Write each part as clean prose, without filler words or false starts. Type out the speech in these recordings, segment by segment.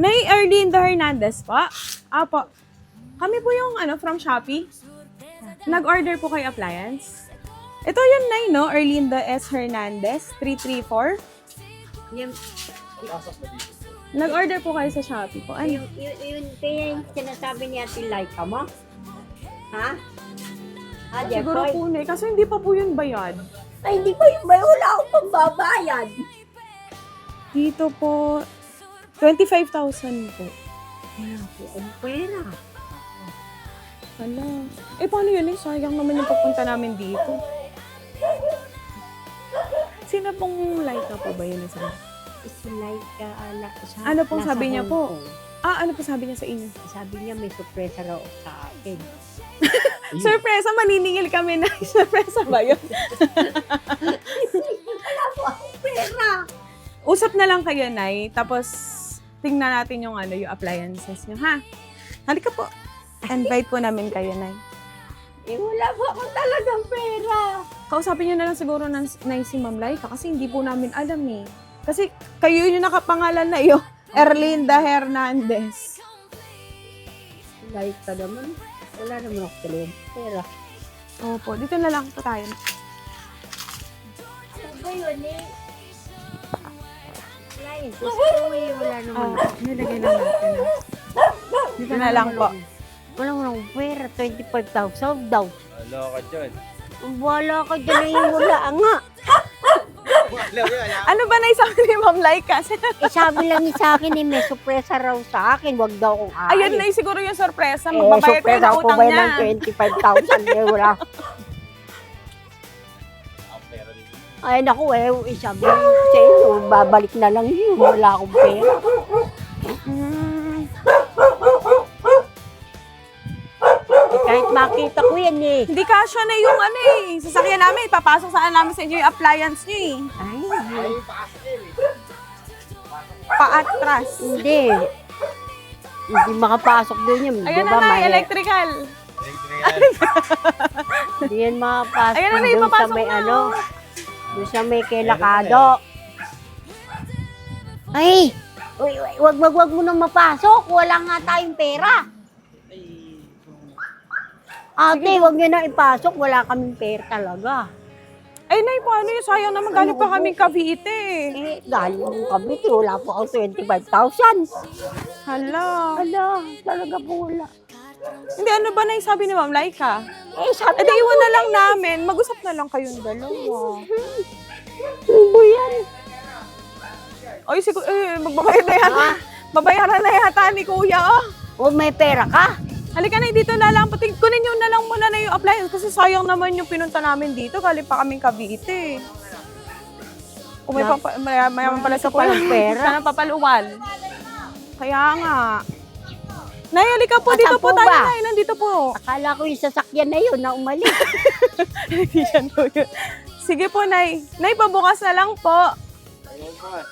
Nay Erlinda Hernandez po. Apo. Kami po yung from Shopee. Nag-order po kay appliance. Ito yun, Nay, no? Erlinda S. Hernandez, 334. Yung, Nag-order po kayo sa Shopee po. Ano? yung sinasabi ni Ate Laika mo? Ha? Ha, Siguro Jeffoy? po, Nay. Kasi hindi pa po yun bayad. Ay, hindi pa yung bayo. Wala akong pagbabayad. Dito po, 25,000 po. Wala po ang pera. Hala. Eh, paano yun eh? Sayang naman yung pagpunta namin dito. Sino pong Laika po ba yun? Isa? Si Laika, anak. Ano pong nasa sabi niya Hong po? Kong. Ano po sabi niya sa inyo? Sabi niya may sorpresa raw sa akin. Surpresa, maniningil kami na. Surpresa ba yun? Wala po akong pera. Usap na lang kayo, Nay. Tapos, tingnan natin yung yung appliances niyo, ha? Halika po. Invite po namin kayo, Nay. Eh, wala po akong talagang pera. Kausapin niyo na lang siguro ng si Ma'am Laika kasi hindi po namin alam eh. Kasi kayo yung nakapangalan na iyo, Erlinda Hernandez. Laika naman. Wala naman ako talagang pera. Opo, dito na lang po tayo. Ano ba yun eh? Wala yun. Wala naman. Nilagay lang natin. Dito na lang po. Wala mo ng pera. 25,000 daw. Wala ka dyan. Wala ka dyan na yung wala nga. Ano ba naisabi ni Ma'am Laika? Eh, sabi lang niya sa akin eh, may sorpresa raw sa akin. Wag daw akong aalis. Ayun na siguro yung sorpresa. Eh, Magbabayad kayo sorpresa ng ako utang ba niya. ng 25,000? Eh, wala. Ay, naku eh. Sabi sa inyo, babalik na lang yun. Wala akong pera. Eh, kahit makita ko yan eh. Hindi kasya na yung sasakyan namin. Papasok saan namin sa inyo yung appliance niyo eh. Ay, Paatras. hindi. Hindi makapasok doon yun. Ayun Diba, na, may- electrical. Hindi yan makapasok Ayun na, doon sa ipapasok may na. doon sa may kelakado. Ay! Uy, wag mo nang mapasok. Wala nga tayong pera. Ate, wag niyo na ipasok. Wala kaming pera talaga. Ay, Nay, paano yun? Sayang naman, galing pa kaming Cavite. Eh, galing mo kami. Wala po akong 25,000. Hala. Ala, talaga po wala. Hindi, ano ba na sabi ni Ma'am Laika? Eh, sabi Eh, di iwan na lang namin. Mag-usap na lang kayong dalawa. mo yan. Ay, siguro, magbabayad na yata. Babayaran na yata ni Kuya, oh. O, may pera ka? Halika na, dito na lang. Pati, kunin nyo na lang muna na yung appliance kasi sayang naman yung pinunta namin dito. Galing pa kaming Cavite. Kung may mayaman pala sa palang pera. Sana papaluwal. Kaya nga. Nay, halika po. Dito Asan po po tayo, ba? Nay. Nandito po. Akala ko yung sasakyan na yun na umalis. Hindi yan po yun. Sige po, Nay. Nay, pabukas na lang po.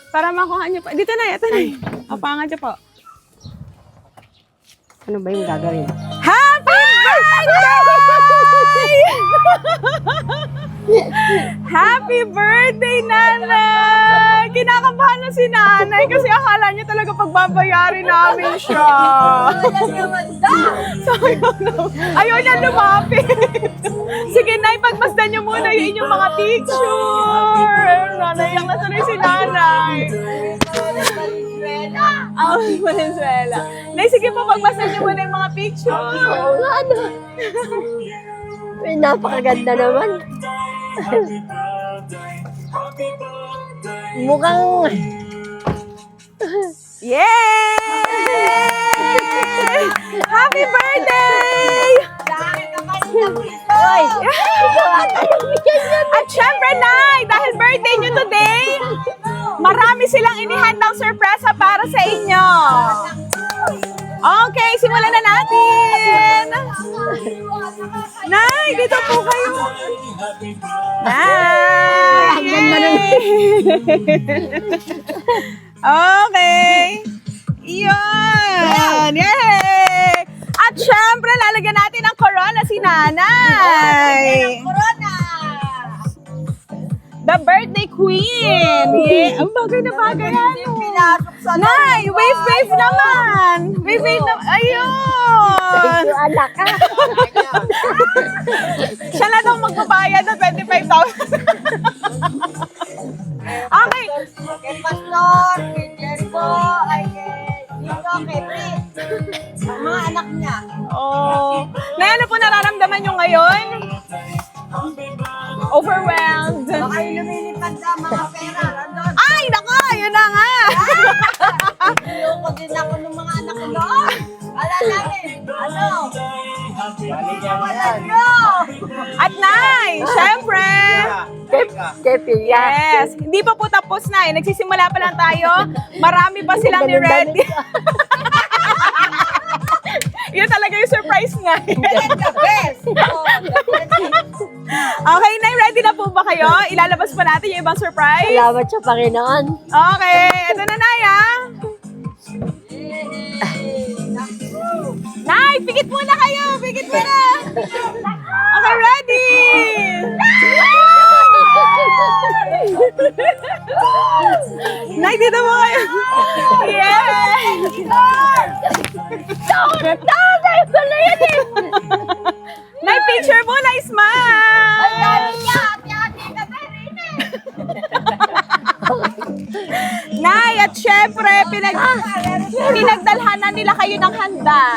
Para makuha niyo po. Dito, Nay. Ito, Nay. Apangan niyo po. Ano ba yung gagawin? Happy birthday! Happy birthday, Nanay! Kinakabahan na si Nanay kasi akala niya talaga pagbabayarin namin siya. Sayang naman. Ayaw niya lumapit. Sige, Nay, pagmasdan niyo muna yung inyong mga picture. Nanayak na tuloy si Nanay. Valenzuela. Nay, sige po, pagmasdan niyo muna yung mga picture. Oo nga, ano? May napakaganda naman. Mukhang... Yay! Happy birthday! Oy! At syempre, Nay, dahil birthday niyo today, marami silang inihandang sorpresa para sa inyo. Okay, simulan na natin. Nay, dito po kayo. Nay! Ang ganda ng... Okay. Iyon. Yay! At syempre, lalagyan natin ng corona si Nanay. Corona! The birthday queen. Yeah. Ang bagay na bagay. Nay, wave naman. ka. Siya na daw magbabayad ng 25,000. Okay. Kay Pastor, kay Jericho, ay kay Dito, kay Pete. Mga anak niya. Oh. Nay, ano po nararamdaman nyo ngayon? Overwhelmed. Baka yung lumilipad sa mga pera. Nandun. Ay, nako! Yun na nga! Ayoko din ako ng mga anak ko doon. Wala namin. Ano? Wala nyo. At Nay, syempre! Kay Pia. Yes! Hindi pa po tapos na eh. Nagsisimula pa lang tayo. Marami pa silang ni-ready. Yun talaga yung surprise nga. The best. Okay, Nay, ready na po ba kayo? Ilalabas pa natin yung ibang surprise? Salamat sa Panginoon. Okay, ito na, Nay, ah. Nay, pikit muna kayo! Pikit muna! Okay, ready! Nay, dito mo kayo! Yes! Nay, picture mo! Nay, smile! Nay, at syempre, pinagdalhanan nila kayo ng handa.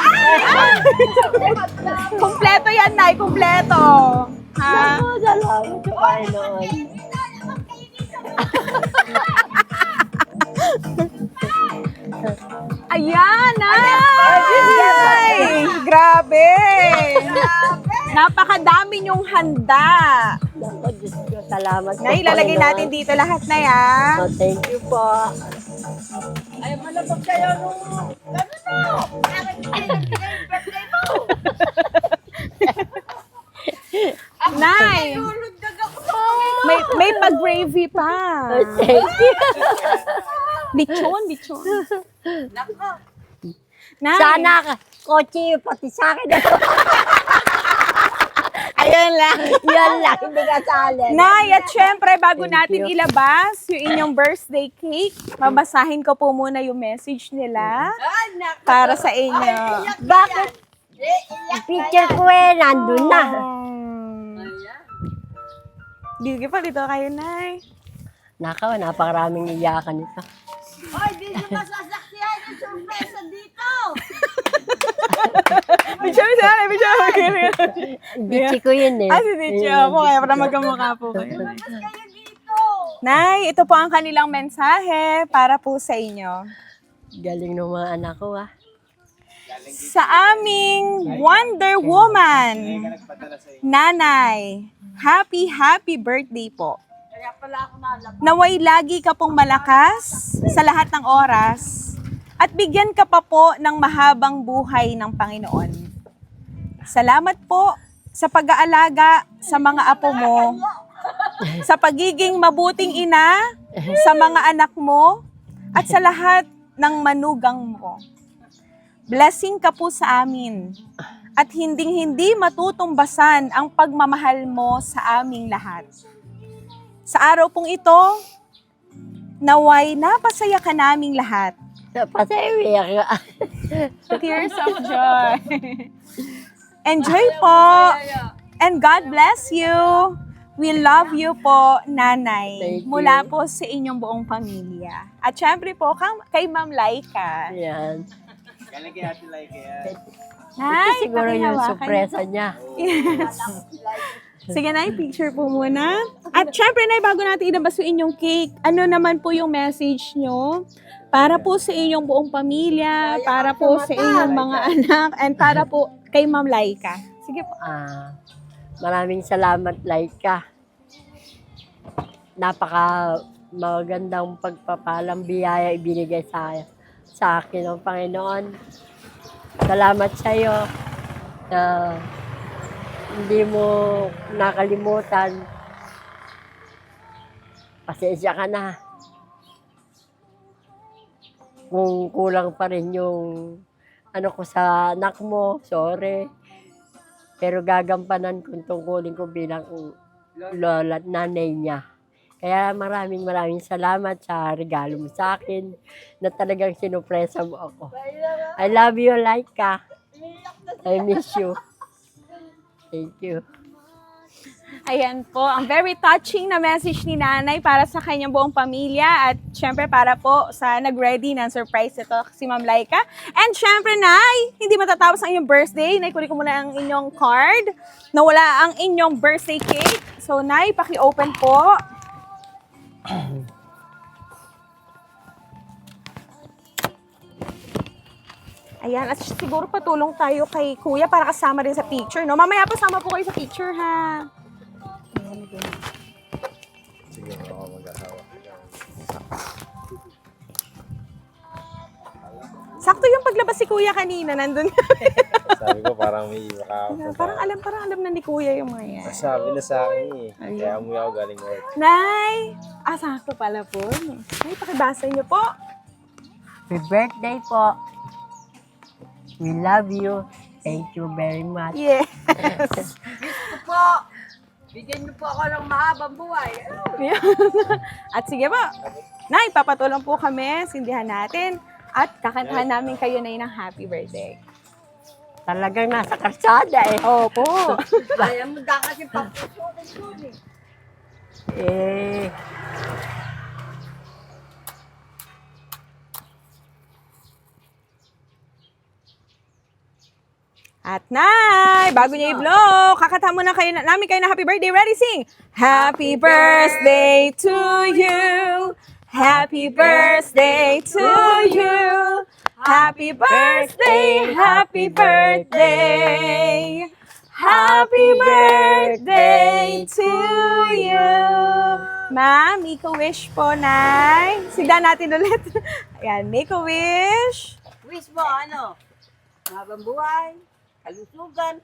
Kumpleto yan, Nay, kumpleto. Ha? Salamat sa Panginoon. Ayan, Nay! Grabe! Napakadami niyong handa. Ako, Diyos ko, salamat sa Nay, ilalagay Panginoon. natin dito lahat, Nay, ah. Oh, thank you po. Ay, malabog kayo nung... Ano na? Birthday mo! Nay, Tulundag ako sa may pag-gravy pa. Thank you. Lechon, lechon. Nako. Nay, Sana, kotse, pati sa akin. ayan lang. Yan lang, hindi ka sali. Nay, at syempre, bago Thank natin you. ilabas yung inyong birthday cake, babasahin ko po muna yung message nila Ay, nako. para sa inyo. Bakit? Iyak Picture ko nandun na. Bigay pa dito kayo, Nay. Nakaw, napakaraming iyakan nito. Ay, di nyo masasaksihan yung surpresa dito. Picture mo siya, picture mo. Ditsi ko yun eh. Ah, si Ticho po, kaya para magkamukha po kayo. Mas kayo dito. Nay, ito po ang kanilang mensahe para po sa inyo. Galing ng mga anak ko ah. Sa aming Wonder Woman, Nanay, happy birthday po. Kaya pala ako nalabog. Naway lagi ka pong malakas sa lahat ng oras at bigyan ka pa po ng mahabang buhay ng Panginoon. Salamat po sa pag-aalaga sa mga apo mo, sa pagiging mabuting ina sa mga anak mo, at sa lahat ng manugang mo. Blessing ka po sa amin at hinding-hindi matutumbasan ang pagmamahal mo sa aming lahat. Sa araw pong ito, naway napasaya ka naming lahat. Pasaya ka. Tears of joy. Enjoy po. And God bless you. We love you po, Nanay. Thank you. Mula po sa inyong buong pamilya. At syempre po, kay Ma'am Laika. Yan. Galing kay Ate Laika yan. Ito Nay, siguro yung pakihawakan sorpresa niya. Yes. Sige, Nay, picture po muna. At syempre, Nay, bago natin ilabas yung inyong cake, ano naman po yung message nyo para po sa inyong buong pamilya, para po sa inyong mga anak, and para po kay Ma'am Laika. Sige po. Maraming salamat, Laika. Napaka magandang pagpapalang biyaya ibinigay sa akin ng Panginoon. Salamat sa iyo na hindi mo nakalimutan. Pasensya ka na. Kung kulang pa rin yung ano ko sa anak mo, sorry. Pero gagampanan kung tungkulin ko bilang lola at nanay niya. Kaya maraming salamat sa regalo mo sa akin na talagang sinupresa mo ako. I love you, Laika. Iyak na I miss you. Thank you. Ayan po, ang very touching na message ni Nanay para sa kanyang buong pamilya at syempre para po sa nag-ready ng surprise ito si Ma'am Laika. And syempre, Nay, hindi matatapos ang inyong birthday. Nay, kunin ko muna ang inyong card. Nawala ang inyong birthday cake. So, Nay, paki-open po. Ayan, at siguro patulong tayo kay Kuya para kasama rin sa picture, no? Mamaya pasama po kayo sa picture, ha? Sige, ako mag-ahawa. Sakto yung paglabas si Kuya kanina, nandun. Sabi ko parang may makapunta. parang alam na ni Kuya yung mga yan. Sabi na sa akin eh. Ayun. Kaya umuwi ako galing work. Nay! Sakto pala po. Nay, pakibasa niyo po. Happy birthday po. We love you. Thank you very much. Yes. Po, bigyan niyo po ako ng mahabang buhay. At sige po. Nay, papatulong po kami. Sindihan natin. At kakantahan namin kayo na ng happy birthday. Talagang nasa karsada eh. Opo. Kaya mo da kasi papusunin. Eh, At Nay, bago niya i-blow, kakanta muna kayo namin kayo na happy birthday. Ready, sing! Happy birthday to you! Happy birthday to you! Happy birthday! Happy birthday! Happy birthday to you! Ma'am, make a wish po, Nay. Sigdan natin ulit. Ayan, make a wish. Wish mo ano? Mahabang buhay, kalusugan.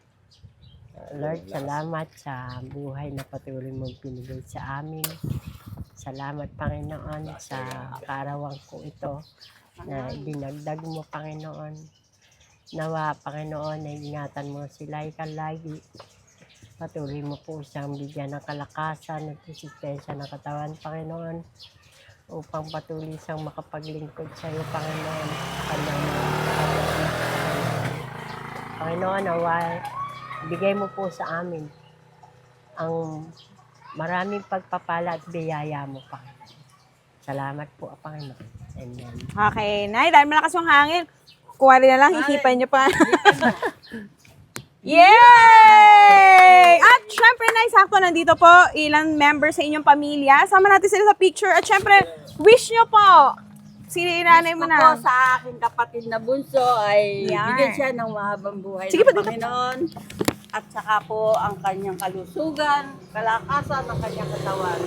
Lord, salamat sa buhay na patuloy mong pinigay sa amin. Salamat, Panginoon, sa kaarawan ko ito na dinagdag mo, Panginoon. Nawa, Panginoon, na ingatan mo sila lagi. Patuloy mo po siyang bigyan ng kalakasan at resistensya ng katawan, Panginoon, upang patuloy siyang makapaglingkod sa iyo, Panginoon. Kanyang mga kapatid, Panginoon, nawa, bigay mo po sa amin ang maraming pagpapala at biyaya mo, Panginoon. Salamat po, Panginoon. Amen. Okay, Nay, dahil malakas yung hangin, kuha rin na lang, hihipan niyo pa. Yay! At syempre, Nay, sakto nandito po ilang members sa inyong pamilya. Sama natin sila sa picture. At syempre, wish niyo po. Si nanay mo Wish ko po na. sa aking kapatid na bunso ay Yan. bigyan siya ng mahabang buhay Sige ng po, dito. Panginoon. At saka po ang kanyang kalusugan, kalakasan ng kanyang katawan.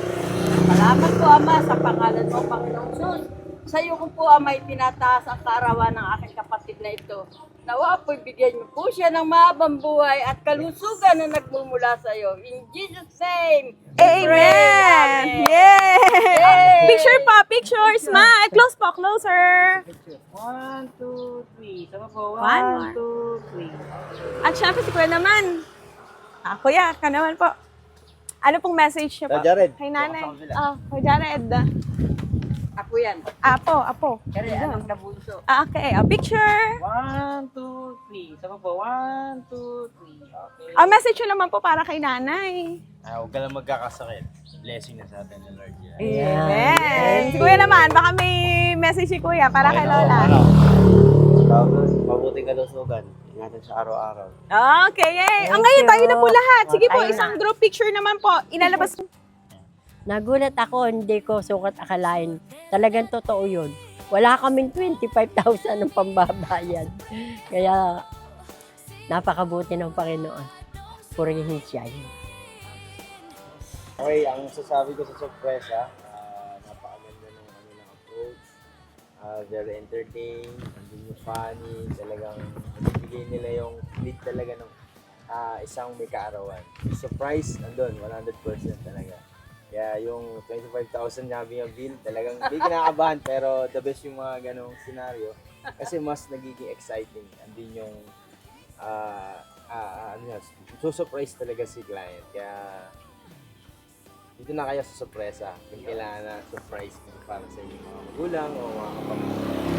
Salamat po, Ama, sa pangalan mo, Panginoong Sus. Sa iyo ko po, Ama, itinataas ang kaarawan ng aking kapatid na ito. Nawa po, bigyan niyo po siya ng mahabang buhay at kalusugan na nagmumula sa iyo. In Jesus' name, we pray. Amen! Amen. Yay! Yay! Picture pa, picture, smile. Close po, closer. 1, 2, 3. Sama po. One more. 2, 3. At syempre, si Kuya naman. Kuya, ka naman po. Ano pong message niyo po? Jared. Kay nanay. Kuya Jared. Ako yan. Apo. Kaya anak na bunso. Okay, picture. 1, 2, 3. Sama po. 1, 2, 3. Okay. Message nyo naman po para kay nanay. Huwag ka lang magkakasakit. Blessing na sa atin ng Lord yan. Amen. Si Kuya naman, baka may message si Kuya para kay Lola. Mabuting kalusugan. Ingatan sa araw-araw. Okay, yay. Thank Ngayon, you. tayo na po lahat. Sige po, Tayo na. isang group picture naman po. Inalabas ko. Nagulat ako, hindi ko sukat akalain. Talagang totoo yun. Wala kaming 25,000 ng pambabayad. Kaya, napakabuti ng Panginoon. Purihin siya yun. Okay, ang sasabi ko sa sorpresa, napakaganda ng kanilang approach. Very entertaining, hindi funny, talagang nabibigay nila yung lead talaga ng isang may kaarawan. Surprise, andun, 100% talaga. Kaya yung 25,000 nabi yung bill, talagang hindi kinakabahan, pero the best yung mga ganong scenario. Kasi mas nagiging exciting. Andun yung, susurprise talaga si client. Kaya, dito na kayo sa sorpresa. Kung kailangan na surprise para sa inyong mga magulang o mga kapatid.